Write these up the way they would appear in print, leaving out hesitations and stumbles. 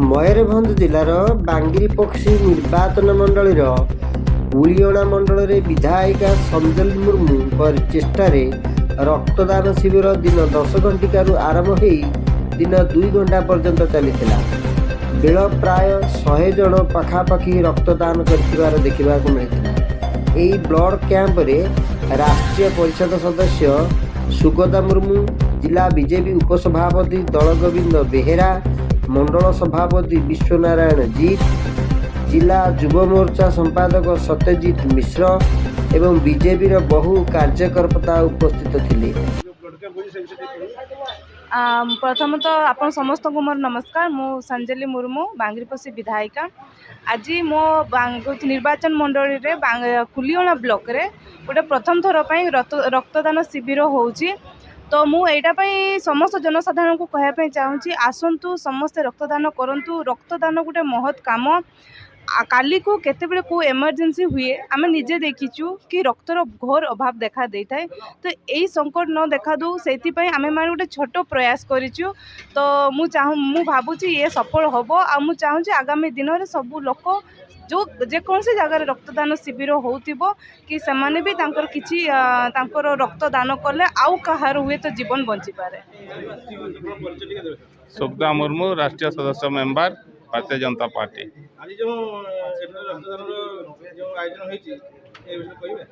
ମୟୂରଭଞ୍ଜ ଜିଲ୍ଲାର ବାଙ୍ଗିରିପୋଷି ନିର୍ବାଚନ ମଣ୍ଡଳୀର କୁଳିଅଣା ମଣ୍ଡଳରେ ବିଧାୟିକା ସଞ୍ଜଲି ମୁର୍ମୁଙ୍କ ଚେଷ୍ଟାରେ ରକ୍ତଦାନ ଶିବିର ଦିନ 10 ଘଣ୍ଟିକାରୁ ଆରମ୍ଭ ହୋଇ ଦିନ 2 ଘଣ୍ଟା ପର୍ଯ୍ୟନ୍ତ ଚାଲିଥିଲା। ବେଳ ପ୍ରାୟ 100 ଜଣ ପାଖାପାଖି ରକ୍ତଦାନ କରିଥିବାର ଦେଖିବାକୁ ମିଳିଥିଲା। ଏହି ବ୍ଲଡ୍ କ୍ୟାମ୍ପରେ ରାଷ୍ଟ୍ରୀୟ ପରିଷଦ ସଦସ୍ୟ ସୁଗତା ମୁର୍ମୁ, ଜିଲ୍ଲା ବିଜେପି ଉପସଭାପତି ଦଳଗୋବିନ୍ଦ ବେହେରା, मंडल सभापति विश्वनारायण जीत, जिला युव मोर्चा संपादक सत्यजित मिश्र एवं बीजेपी बहु कार्यकर्ता उपस्थित थिले। प्रथम तो आप समस्त को मोर नमस्कार। मु संजली मुर्मू बांगीरपोषी विधायिका। आज मो निर्वाचन मंडल रे कुलियोना ब्लॉक रे गोटे प्रथम थर रक्तदान शिविर होउची। तो मु एटा समस्त जनसाधारण को कहवाई चाहूँगी, आसतु समस्ते रक्तदान करंतु। रक्तदान गोटे महत् काम। काली को केतेबेले को इमरजेंसी हुए आम निजे देखीचु कि रक्तर घोर अभाव देखा दे थाए। तो यही संकट न देखा दो से आम मैंने गोटे छोट प्रयास करूँ। तो मु भावुची ये सफल हम। आ मु चाहूँगी आगामी दिन में सबू लोक जो जेकोसी जगार रक्तदान शिविर होतिबो कि सेमाने भी तांकर किछि तांकर रक्तदान कले आउ कहार हुए तो जीवन बंची पारे। सुगता मुर्मू राष्ट्रीय सदस्य मेंबर भारतीय जनता पार्टी। आज जो रक्तदान जो आयोजन होइछि ए विषय कहिबे।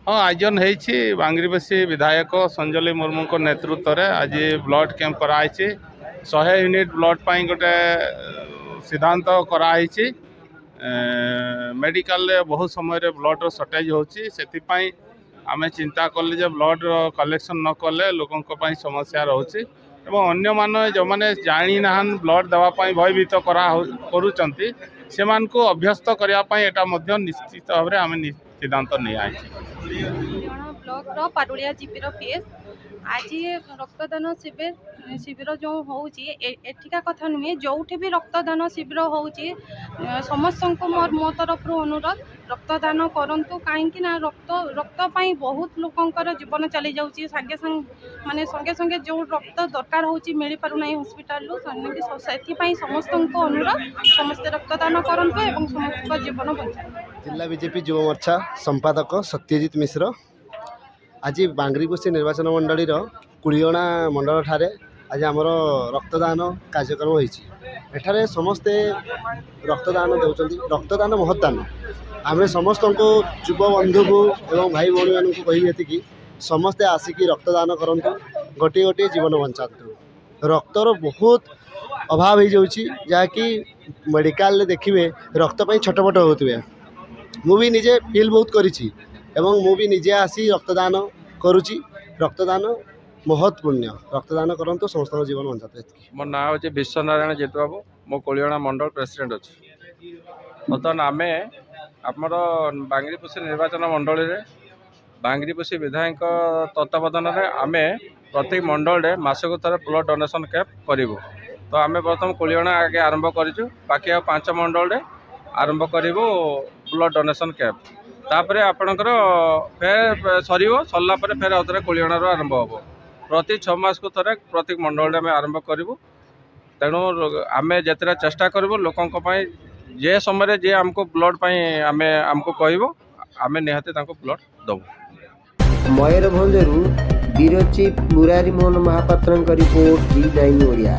हाँ, आयोजन होइछि बांगीरपोषी विधायक संजली मुर्मू को नेतृत्व रे आज ब्लड कैंप कराइछि। 100 यूनिट ब्लड पाई गोटे सिद्धांत कराइछि। मेडिकल बहुत समय ब्लड सर्टेज होची, सेतिपाई आमे चिंता कले जे ब्लड कलेक्शन न कले लोकों समस्या रोचे एवं अन्य माने जो माने जानी नाहन ब्लड देवाई भयभीत करुचंती सेमान को अभ्यस्त करने एटा मध्य निश्चित भाव में आम सिद्धांत नहीं आई। ब्लॉक पाटुलिया जीपी पीएस आज रक्तदान शिविर जो होठिका कथा नुहे जो भी रक्तदान शिविर हो समस्त को मो तरफ अनुरोध रक्तदान करंतु। कहीं ना रक्त बहुत लोकंर जीवन चली जाऊँगी सागे संग माने संगे संगे जो रक्त दरकार हो मिल पारना हॉस्पिटल से समस्त को अनुरोध समस्ते रक्तदान करंतु एवं समस्त जीवन बचा। जिला बीजेपी युव मोर्चा संपादक सत्यजित मिश्र आज बांगीरपोषी निर्वाचन मंडलीर कुलियोना मंडल ठारे आज आमर रक्तदान कार्यक्रम होठारे समस्ते रक्तदान दौरान रक्तदान महत्दान। आम समस्त को युव बंधु को एवं भाई भौणी मान कही कि समस्ते आसिकी रक्तदान करंतु, गोटे गोटे जीवन बंचातु। रक्तर बहुत अभाव हो जहाँकि मेडिकल देखिए रक्तपाई छटपट होते। मुझे निजे फील बहुत करी एवं मुझे निजे आसी रक्तदान करुच्ची। रक्तदान महत्वपूर्ण, रक्तदान करंतु समस्त जीवन बंचाते। मो ना हूँ विश्वनारायण जीत बाबू, मो कोलियोना मंडल प्रेसिडेंट अच्छी। बर्तमान आम आमर बांगीरपोषी निर्वाचन मंडल में बांगीरपोषी विधायक तत्वावधान आम प्रत्येक मंडल में मासक थर ब्लड डोनेशन कैंप करूँ। तो आम प्रथम कोलियोना आगे आरंभ करूँ, बाकी 5 मंडल में आरंभ करूँ ब्लड डोनेशन कैंप। तापर आपणकर फेर सरला फेर आउे कोलियोना आरंभ हम। प्रति 6 मास को थे प्रत्येक मंडल में आरंभ करूँ। तेणु आम जिते चेष्टा करूँ लोकों जे समय जे आमको ब्लड आमको कहब आम निहाती ब्लड दबू। मयूरभंजरू bureau chief Murari Mohan Mahapatra report, G9 Odia.